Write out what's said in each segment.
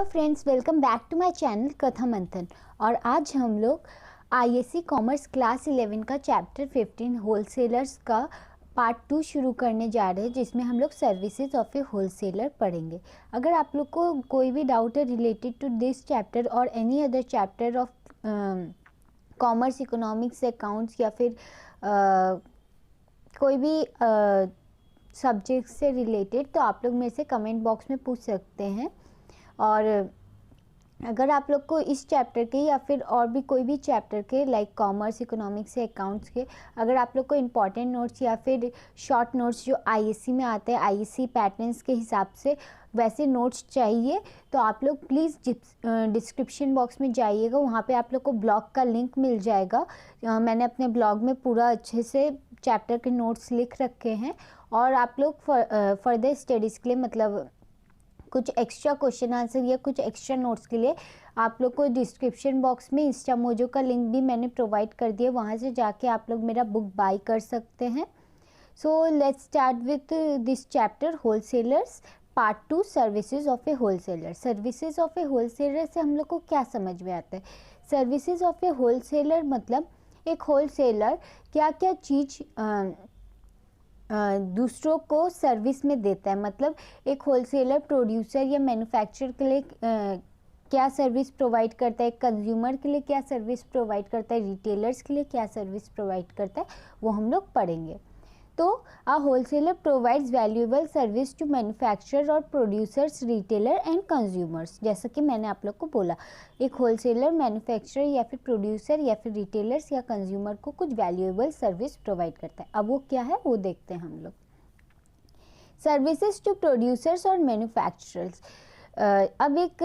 Hello friends, welcome back to my channel Katha Manthan. और आज हम लोग आईएससी कॉमर्स क्लास 11 का चैप्टर 15 होलसेलर्स का पार्ट 2 शुरू करने जा रहे हैं, जिसमें हम लोग सर्विसेज ऑफ ए होलसेलर पढ़ेंगे। अगर आप लोग को कोई भी डाउट है रिलेटेड टू दिस चैप्टर और any other chapter of commerce, economics, accounts या फिर कोई भी सब्जेक्ट से रिलेटेड, तो आप लोग मेरे से कमेंट बॉक्स में पूछ सकते हैं। और अगर आप लोग को इस चैप्टर के या फिर और भी कोई भी चैप्टर के लाइक कॉमर्स, इकोनॉमिक्स से अकाउंट्स के, अगर आप लोग को इम्पॉर्टेंट नोट्स या फिर शॉर्ट नोट्स जो आईएससी में आते हैं, आईएससी पैटर्न्स के हिसाब से वैसे नोट्स चाहिए, तो आप लोग प्लीज़ डिस्क्रिप्शन बॉक्स में जाइएगा। वहाँ पे आप लोग को ब्लॉग का लिंक मिल जाएगा। मैंने अपने ब्लॉग में पूरा अच्छे से चैप्टर के नोट्स लिख रखे हैं। और आप लोग फर्दर स्टडीज़ के लिए, मतलब कुछ एक्स्ट्रा क्वेश्चन आंसर या कुछ एक्स्ट्रा नोट्स के लिए, आप लोग को डिस्क्रिप्शन बॉक्स में इंस्टामोजो का लिंक भी मैंने प्रोवाइड कर दिया। वहाँ से जाके आप लोग मेरा बुक बाय कर सकते हैं। So let's start with this chapter wholesalers part 2 services of A wholesaler. Services of A wholesaler से हम लोग को क्या समझ में आता है? सर्विसेज ऑफ ए होलसेलर मतलब एक होलसेलर क्या क्या चीज़ दूसरों को सर्विस में देता है। मतलब एक होलसेलर प्रोड्यूसर या मैन्युफैक्चरर के लिए क्या सर्विस प्रोवाइड करता है, कंज्यूमर के लिए क्या सर्विस प्रोवाइड करता है, रिटेलर्स के लिए क्या सर्विस प्रोवाइड करता है, वो हम लोग पढ़ेंगे। तो a wholesaler provides valuable service to manufacturer और प्रोड्यूसर्स, रिटेलर एंड कंज्यूमर्स। जैसा कि मैंने आप लोग को बोला, एक होलसेलर मैन्युफैक्चरर या फिर प्रोड्यूसर या फिर रिटेलर्स या कंज्यूमर को कुछ वैल्यूएबल सर्विस प्रोवाइड करता है। अब वो क्या है वो देखते हैं हम लोग। सर्विसेज टू प्रोड्यूसर्स और मैन्युफैक्चरर्स। अब एक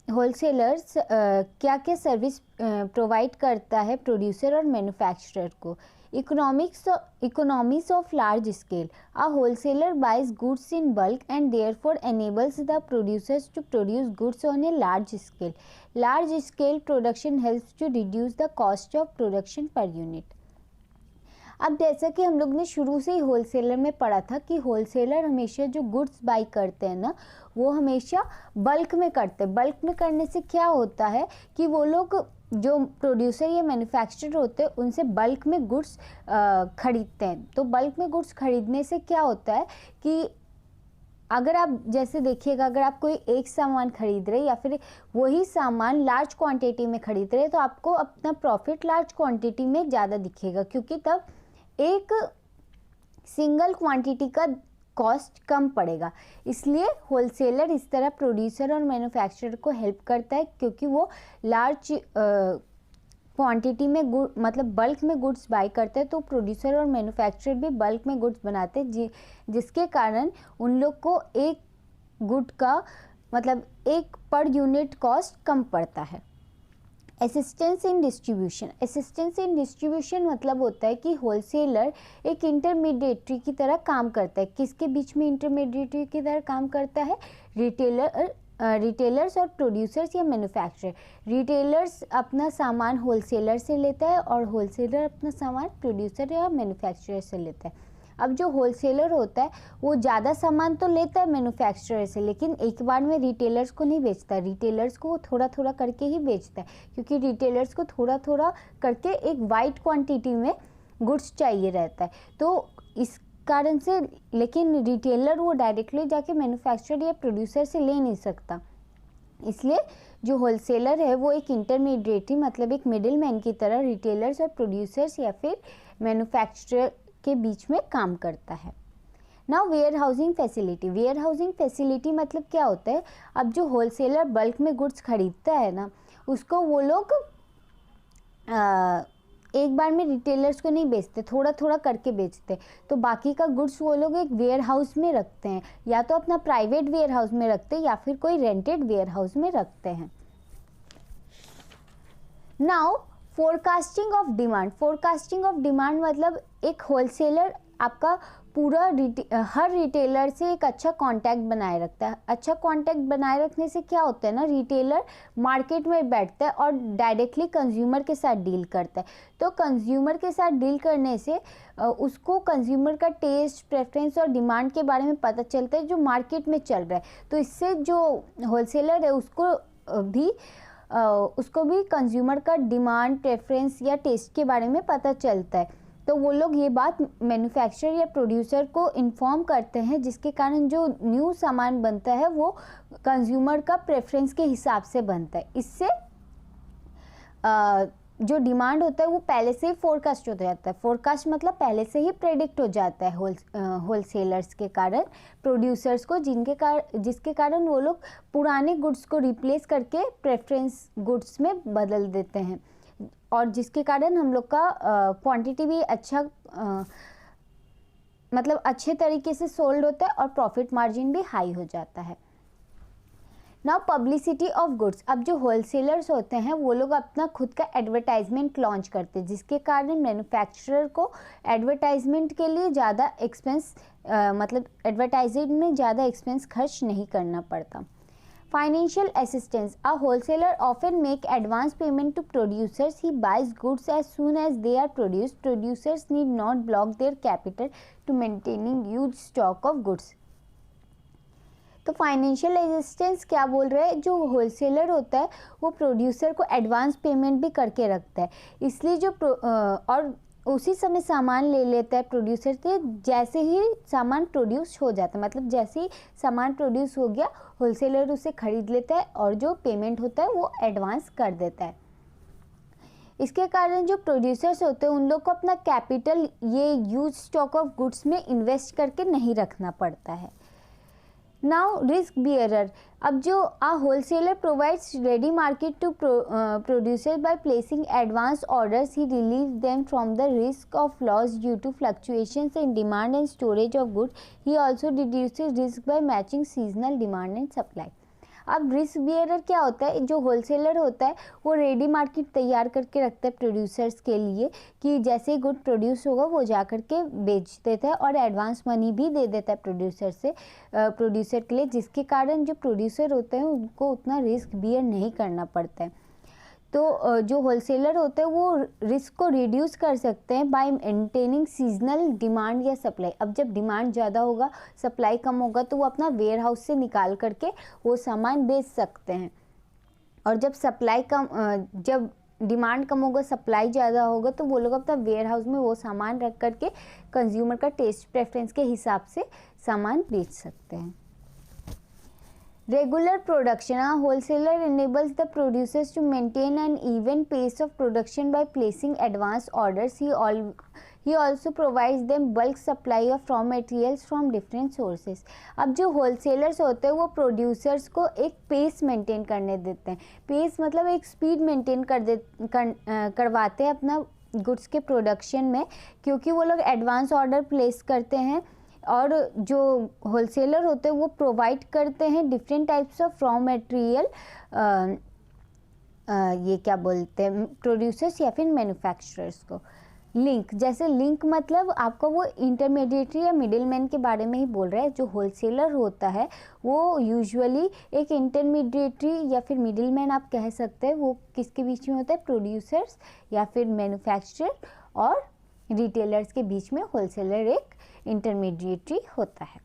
होलसेलर्स क्या क्या सर्विस प्रोवाइड करता है प्रोड्यूसर और मैन्युफैक्चरर को। Economies of large scale. A wholesaler buys goods in bulk and therefore enables the producers to produce goods on a large scale. Large scale production helps to reduce the cost of production per unit. अब जैसा कि हम लोग ने शुरू से ही wholesaler में पढ़ा था कि होलसेलर हमेशा जो गुड्स बाई करते हैं ना, वो हमेशा बल्क में करते हैं। बल्क में करने से क्या होता है कि वो लोग जो प्रोड्यूसर या मैन्युफैक्चरर होते हैं उनसे बल्क में गुड्स खरीदते हैं। तो बल्क में गुड्स खरीदने से क्या होता है कि अगर आप जैसे देखिएगा, अगर आप कोई एक सामान खरीद रहे या फिर वही सामान लार्ज क्वांटिटी में खरीद रहे, तो आपको अपना प्रॉफिट लार्ज क्वांटिटी में ज़्यादा दिखेगा, क्योंकि तब एक सिंगल क्वांटिटी का कॉस्ट कम पड़ेगा। इसलिए होलसेलर इस तरह प्रोड्यूसर और मैन्युफैक्चरर को हेल्प करता है, क्योंकि वो लार्ज क्वांटिटी में मतलब बल्क में गुड्स बाय करते हैं। तो प्रोड्यूसर और मैन्युफैक्चरर भी बल्क में गुड्स बनाते हैं, जिसके कारण उन लोग को एक गुड का मतलब एक पर यूनिट कॉस्ट कम पड़ता है। Assistance in distribution. Assistance in distribution मतलब होता है कि होलसेलर एक इंटरमीडिएटरी की तरह काम करता है। किसके बीच में इंटरमीडिएटरी की तरह काम करता है? रिटेलर्स और प्रोड्यूसर्स या मैन्युफैक्चरर। रिटेलर्स अपना सामान होलसेलर से लेता है और होलसेलर अपना सामान प्रोड्यूसर या मैन्युफैक्चरर से लेता है। अब जो होलसेलर होता है वो ज़्यादा सामान तो लेता है मैन्युफैक्चरर से, लेकिन एक बार में रिटेलर्स को नहीं बेचता। रिटेलर्स को वो थोड़ा थोड़ा करके ही बेचता है, क्योंकि रिटेलर्स को थोड़ा थोड़ा करके एक वाइड क्वांटिटी में गुड्स चाहिए रहता है। तो इस कारण से, लेकिन रिटेलर वो डायरेक्टली जाके मैन्युफैक्चरर या प्रोड्यूसर से ले नहीं सकता। इसलिए जो होलसेलर है वो एक इंटरमीडिएटरी मतलब एक मिडिल मैन की तरह रिटेलर्स और प्रोड्यूसर्स या फिर मैन्युफैक्चरर के बीच में काम करता है। Now warehousing facility. Warehousing facility मतलब क्या होता है? अब जो होलसेलर बल्क में गुड्स खरीदता है ना, उसको वो लोग एक बार में रिटेलर्स को नहीं बेचते, थोड़ा थोड़ा करके बेचते। तो बाकी का गुड्स वो लोग एक वेयर हाउस में रखते हैं, या तो अपना प्राइवेट वेयर हाउस में रखते हैं या फिर कोई रेंटेड वेयर हाउस में रखते हैं। Now forecasting of demand. Forecasting of demand मतलब एक होलसेलर आपका पूरा हर रिटेलर से एक अच्छा कांटेक्ट बनाए रखता है। अच्छा कांटेक्ट बनाए रखने से क्या होता है ना, रिटेलर मार्केट में बैठता है और डायरेक्टली कंज्यूमर के साथ डील करता है। तो कंज्यूमर के साथ डील करने से उसको कंज्यूमर का टेस्ट, प्रेफरेंस और डिमांड के बारे में पता चलता है जो मार्केट में चल रहा है। तो इससे जो होलसेलर है उसको भी कंज्यूमर का डिमांड, प्रेफरेंस या टेस्ट के बारे में पता चलता है। तो वो लोग ये बात मैन्युफैक्चरर या प्रोड्यूसर को इन्फॉर्म करते हैं, जिसके कारण जो न्यू सामान बनता है वो कंज्यूमर का प्रेफरेंस के हिसाब से बनता है। इससे जो डिमांड होता है वो पहले से ही फोरकास्ट हो जाता है। फोरकास्ट मतलब पहले से ही प्रेडिक्ट हो जाता है होलसेलर्स के कारण प्रोड्यूसर्स को, जिसके कारण वो लोग पुराने गुड्स को रिप्लेस करके प्रेफरेंस गुड्स में बदल देते हैं, और जिसके कारण हम लोग का क्वांटिटी भी अच्छा मतलब अच्छे तरीके से सोल्ड होता है और प्रॉफिट मार्जिन भी हाई हो जाता है। Now publicity of goods. अब जो होलसेलर्स होते हैं वो लोग अपना खुद का एडवर्टाइजमेंट लॉन्च करते हैं, जिसके कारण मैन्युफैक्चरर को एडवर्टाइजमेंट के लिए ज़्यादा एक्सपेंस मतलब एडवर्टाइजिंग में ज़्यादा एक्सपेंस खर्च नहीं करना पड़ता। Financial assistance. A wholesaler often make advance payment to producers. He buys goods as soon as they are produced. Producers need not block their capital to maintaining huge stock of goods. तो financial assistance क्या बोल रहे हैं, जो wholesaler होता है वो producer को एडवांस पेमेंट भी करके रखता है, इसलिए जो और उसी समय सामान ले लेता है प्रोड्यूसर से जैसे ही सामान प्रोड्यूस हो जाता है। मतलब जैसे ही सामान प्रोड्यूस हो गया होलसेलर उसे खरीद लेता है और जो पेमेंट होता है वो एडवांस कर देता है। इसके कारण जो प्रोड्यूसर्स होते हैं उन लोग को अपना कैपिटल ये ह्यूज स्टॉक ऑफ गुड्स में इन्वेस्ट करके नहीं रखना पड़ता है। Now risk bearer. अब जो wholesaler provides ready market to producer by placing advance orders, he relieve them from the risk of loss due to fluctuations in demand and storage of goods. He also reduces risk by matching seasonal demand and supply. अब risk bearer क्या होता है, जो wholesaler होता है वो ready market तैयार करके रखता है प्रोड्यूसर्स के लिए कि जैसे गुड प्रोड्यूस होगा वो जा कर के बेच देता है और एडवांस मनी भी दे देता है प्रोड्यूसर के लिए, जिसके कारण जो प्रोड्यूसर होते हैं उनको उतना रिस्क बियर नहीं करना पड़ता है। तो जो होलसेलर होते हैं वो रिस्क को रिड्यूस कर सकते हैं बाय मेंटेनिंग सीजनल डिमांड या सप्लाई। अब जब डिमांड ज़्यादा होगा, सप्लाई कम होगा, तो वो अपना वेयर हाउस से निकाल करके वो सामान बेच सकते हैं, और जब डिमांड कम होगा, सप्लाई ज़्यादा होगा, तो वो लोग अपना वेयर हाउस में वो सामान रख करके कंज्यूमर का टेस्ट प्रेफरेंस के हिसाब से सामान बेच सकते हैं। Regular production. A wholesaler enables the producers to maintain an even pace of production by placing advance orders. He also provides them bulk supply of raw materials from different sources. अब जो wholesalers होते हैं वो producers को एक pace maintain करने देते हैं। pace मतलब एक speed maintain करवाते हैं अपना goods के production में, क्योंकि वो लोग advance order place करते हैं और जो होलसेलर होते हैं वो प्रोवाइड करते हैं different types of raw material, ये क्या बोलते हैं, प्रोड्यूसर्स या फिर मैन्युफैक्चरर्स को। लिंक, जैसे लिंक मतलब आपको वो इंटरमीडिएटरी या मिडिलमैन के बारे में ही बोल रहा है। जो होलसेलर होता है वो यूजुअली एक इंटरमीडिएटरी या फिर मिडिलमैन आप कह सकते हैं। वो किसके बीच में होता है, प्रोड्यूसर्स या फिर मैन्युफैक्चरर और रिटेलर्स के बीच में होलसेलर एक इंटरमीडिएटरी होता है।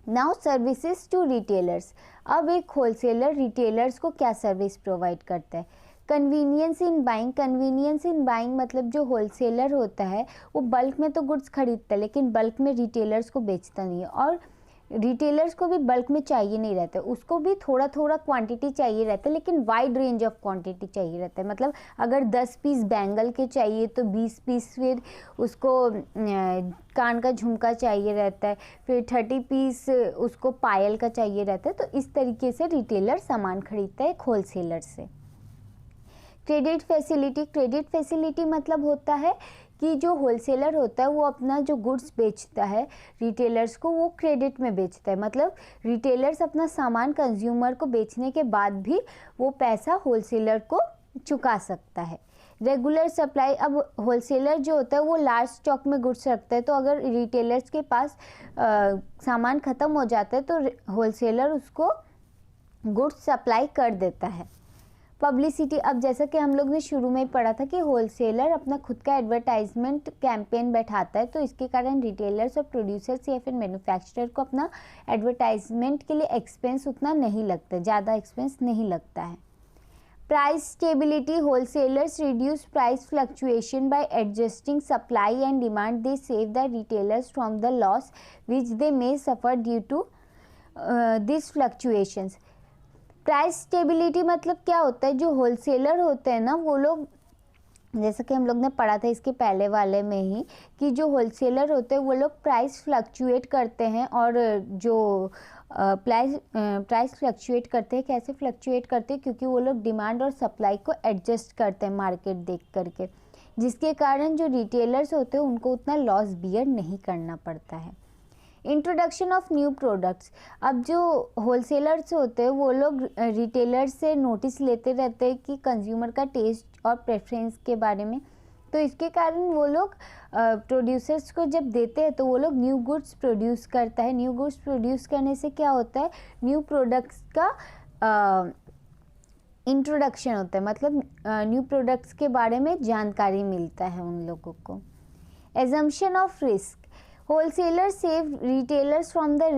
Now services to retailers. अब एक होलसेलर रिटेलर्स को क्या सर्विस प्रोवाइड करता है, convenience in buying. Convenience in buying मतलब जो होलसेलर होता है वो बल्क में तो गुड्स खरीदता है लेकिन बल्क में रिटेलर्स को बेचता नहीं है, और रिटेलर्स को भी बल्क में चाहिए नहीं रहता है, उसको भी थोड़ा थोड़ा क्वांटिटी चाहिए रहता है, लेकिन वाइड रेंज ऑफ क्वांटिटी चाहिए रहता है। मतलब अगर 10 पीस बैंगल के चाहिए तो 20 पीस फिर उसको कान का झुमका चाहिए रहता है, फिर 30 पीस उसको पायल का चाहिए रहता है। तो इस तरीके से रिटेलर सामान खरीदता है एक होलसेलर से। Credit facility. क्रेडिट फैसिलिटी मतलब होता है कि जो होलसेलर होता है वो अपना जो गुड्स बेचता है रिटेलर्स को वो क्रेडिट में बेचता है। मतलब रिटेलर्स अपना सामान कंज्यूमर को बेचने के बाद भी वो पैसा होलसेलर को चुका सकता है। रेगुलर सप्लाई, अब होलसेलर जो होता है वो लार्ज स्टॉक में गुड्स रखता है, तो अगर रिटेलर्स के पास सामान ख़त्म हो जाता है तो होलसेलर उसको गुड्स सप्लाई कर देता है। पब्लिसिटी, अब जैसा कि हम लोग ने शुरू में ही पढ़ा था कि होलसेलर अपना खुद का एडवर्टाइजमेंट कैंपेन बैठाता है, तो इसके कारण रिटेलर्स और प्रोड्यूसर्स या फिर मैन्युफैक्चरर को अपना एडवर्टाइजमेंट के लिए एक्सपेंस उतना नहीं लगता, ज़्यादा एक्सपेंस नहीं लगता है। Price stability, wholesalers reduce price fluctuation by adjusting supply and demand, they save the retailers from the loss which they may suffer due to this fluctuations. Price stability मतलब क्या होता है, जो होलसेलर होते हैं ना वो लोग, जैसा कि हम लोग ने पढ़ा था इसके पहले वाले में ही कि जो होलसेलर होते हैं वो लोग प्राइस फ्लक्चुएट करते हैं, और जो प्राइस फ्लक्चुएट करते हैं, कैसे फ्लक्चुएट करते हैं, क्योंकि वो लोग डिमांड और सप्लाई को एडजस्ट करते हैं मार्केट देख करके, जिसके कारण जो रिटेलर्स होते हैं उनको उतना लॉस बियर नहीं करना पड़ता है। इंट्रोडक्शन ऑफ न्यू प्रोडक्ट्स, अब जो होलसेलर्स होते हैं वो लोग रिटेलर्स से नोटिस लेते रहते हैं कि कंज्यूमर का टेस्ट और प्रेफरेंस के बारे में, तो इसके कारण वो लोग प्रोड्यूसर्स को जब देते हैं तो वो लोग न्यू गुड्स प्रोड्यूस करता है। न्यू गुड्स प्रोड्यूस करने से क्या होता है, न्यू प्रोडक्ट्स का इंट्रोडक्शन होता है, मतलब न्यू प्रोडक्ट्स के बारे में जानकारी मिलता है उन लोगों को। Assumption of risk, wholesalers save retailers from the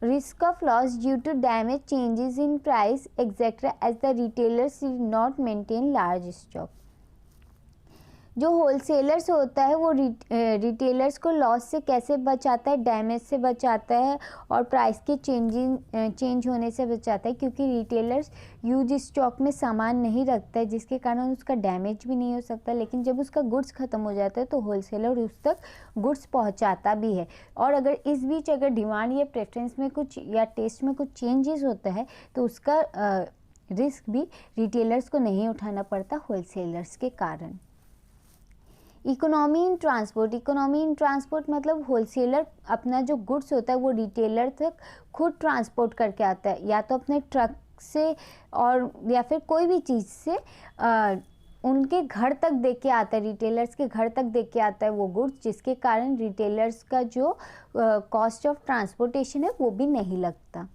risk of loss due to damage, changes in price, etc. as the retailers did not maintain large stock. जो होलसेलर्स होता है वो रिटेलर्स को लॉस से कैसे बचाता है, डैमेज से बचाता है और प्राइस के चेंज होने से बचाता है, क्योंकि रिटेलर्स यूज स्टॉक में सामान नहीं रखता है, जिसके कारण उसका डैमेज भी नहीं हो सकता, लेकिन जब उसका गुड्स ख़त्म हो जाता है तो होलसेलर उस तक गुड्स पहुंचाता भी है। और अगर इस बीच अगर डिमांड या प्रेफरेंस में कुछ या टेस्ट में कुछ चेंजेस होता है तो उसका रिस्क भी रिटेलर्स को नहीं उठाना पड़ता होलसेलर्स के कारण। Economy in transport, economy in transport मतलब होलसेलर अपना जो गुड्स होता है वो रिटेलर तक खुद ट्रांसपोर्ट करके आता है, या तो अपने ट्रक से और या फिर कोई भी चीज़ से उनके घर तक दे के आता है, रिटेलर्स के घर तक दे के आता है वो गुड्स, जिसके कारण रिटेलर्स का जो कॉस्ट ऑफ ट्रांसपोर्टेशन है वो भी नहीं लगता।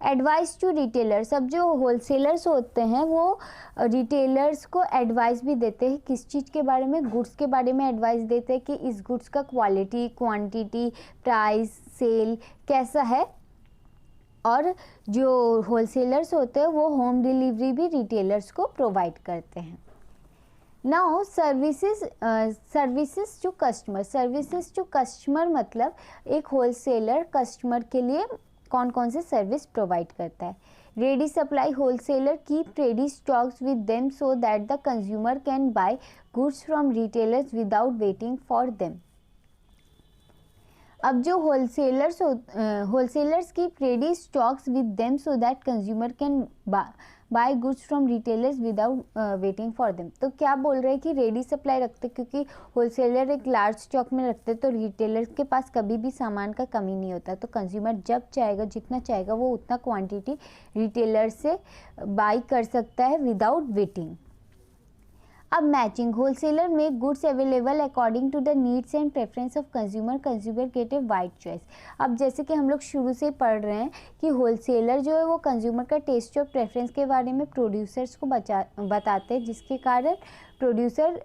एडवाइस टू रिटेलर्स, अब जो होलसेलर्स होते हैं वो रिटेलर्स को एडवाइस भी देते हैं, किस चीज़ के बारे में, गुड्स के बारे में एडवाइस देते हैं कि इस गुड्स का क्वालिटी, क्वांटिटी, प्राइस, सेल कैसा है। और जो होलसेलर्स होते हैं वो होम डिलीवरी भी रिटेलर्स को प्रोवाइड करते हैं। Now services to customer, services to customer मतलब एक होलसेलर कस्टमर के लिए कौन कौन से सर्विस प्रोवाइड करता है। Ready supply, wholesaler keep ready stocks with them so that the consumer can buy goods from retailers without waiting for them. अब जो wholesalers keep ready stocks with them so that consumer can buy goods from retailers without waiting for them. तो क्या बोल रहे हैं कि ready supply रखते, क्योंकि होलसेलर एक लार्ज स्टॉक में रखते तो रिटेलर्स के पास कभी भी सामान का कमी नहीं होता, तो कंज्यूमर जब चाहेगा जितना चाहेगा वो उतना क्वांटिटी रिटेलर से बाई कर सकता है विदाउट वेटिंग। अब matching, wholesaler make goods available according to the needs and preference of consumer, consumer get a wide choice. अब जैसे कि हम लोग शुरू से पढ़ रहे हैं कि होलसेलर जो है वो कंज्यूमर का टेस्ट और प्रेफरेंस के बारे में प्रोड्यूसर्स को बताते हैं, जिसके कारण प्रोड्यूसर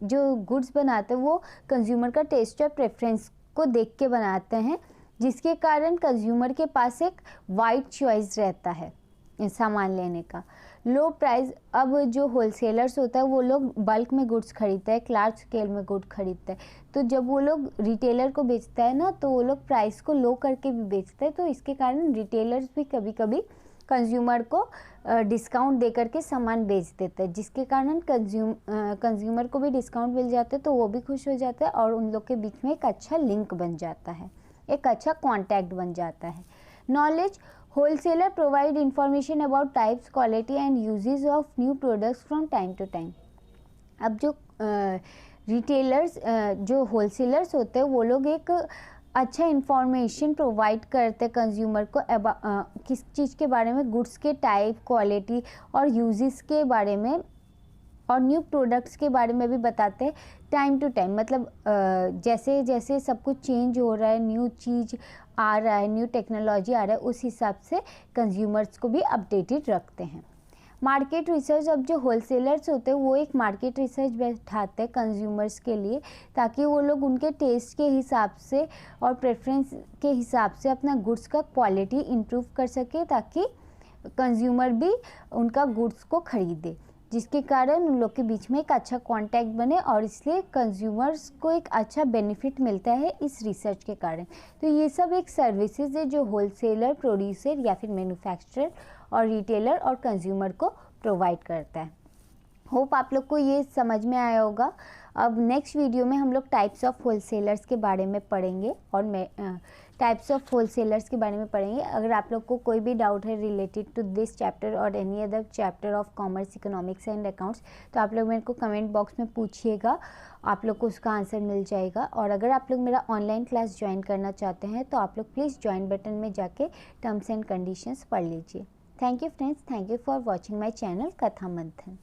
जो गुड्स बनाते हैं वो कंज्यूमर का टेस्ट और प्रेफरेंस को देख के बनाते हैं, जिसके कारण कंज्यूमर के पास एक वाइड चॉइस रहता है सामान लेने का। लो प्राइस, अब जो होलसेलर्स होता है वो लोग बल्क में गुड्स खरीदता है, एक लार्ज स्केल में गुड खरीदता है, तो जब वो लोग रिटेलर को बेचता है ना तो वो लोग प्राइस को लो करके भी बेचते हैं, तो इसके कारण रिटेलर्स भी कभी कभी कंज्यूमर को डिस्काउंट दे करके सामान बेच देता है, जिसके कारण कंज्यूमर को भी डिस्काउंट मिल जाता है, तो वो भी खुश हो जाता है और उन लोग के बीच में एक अच्छा लिंक बन जाता है, एक अच्छा कॉन्टैक्ट बन जाता है। Knowledge, wholesaler provide information about types, quality and usages of new products from time to time. अब जो रिटेलर्स जो होलसेलर्स होते हैं वो लोग एक अच्छा इंफॉर्मेशन प्रोवाइड करते हैं कंज्यूमर को किस चीज़ के बारे में, गुड्स के टाइप, क्वालिटी और यूजेस के बारे में, और न्यू प्रोडक्ट्स के बारे में भी बताते हैं टाइम टू टाइम, मतलब जैसे जैसे सब कुछ चेंज हो रहा है, न्यू चीज़ आ रहा है, न्यू टेक्नोलॉजी आ रहा है, उस हिसाब से कंज्यूमर्स को भी अपडेटेड रखते हैं। मार्केट रिसर्च, अब जो होलसेलर्स होते हैं वो एक मार्केट रिसर्च बैठाते हैं कंज्यूमर्स के लिए, ताकि वो लोग उनके टेस्ट के हिसाब से और प्रेफरेंस के हिसाब से अपना गुड्स का क्वालिटी इम्प्रूव कर सके, ताकि कंज्यूमर भी उनका गुड्स को खरीदे, जिसके कारण उन लोग के बीच में एक अच्छा कांटेक्ट बने और इसलिए कंज्यूमर्स को एक अच्छा बेनिफिट मिलता है इस रिसर्च के कारण। तो ये सब एक सर्विसेज है जो होलसेलर, प्रोड्यूसर या फिर मैन्युफैक्चरर और रिटेलर और कंज्यूमर को प्रोवाइड करता है। होप आप लोग को ये समझ में आया होगा। अब नेक्स्ट वीडियो में हम लोग टाइप्स ऑफ होलसेलर्स के बारे में पढ़ेंगे और टाइप्स ऑफ होलसेलर्स के बारे में पढ़ेंगे। अगर आप लोग को कोई भी डाउट है रिलेटेड टू दिस चैप्टर और any other chapter of commerce, economics and accounts, तो आप लोग मेरे को कमेंट बॉक्स में पूछिएगा, आप लोग को उसका आंसर मिल जाएगा। और अगर आप लोग मेरा ऑनलाइन क्लास ज्वाइन करना चाहते हैं तो आप लोग प्लीज़ ज्वाइन बटन में जाके टर्म्स एंड कंडीशंस पढ़ लीजिए। Thank you friends, thank you for watching my channel Katha मंथन।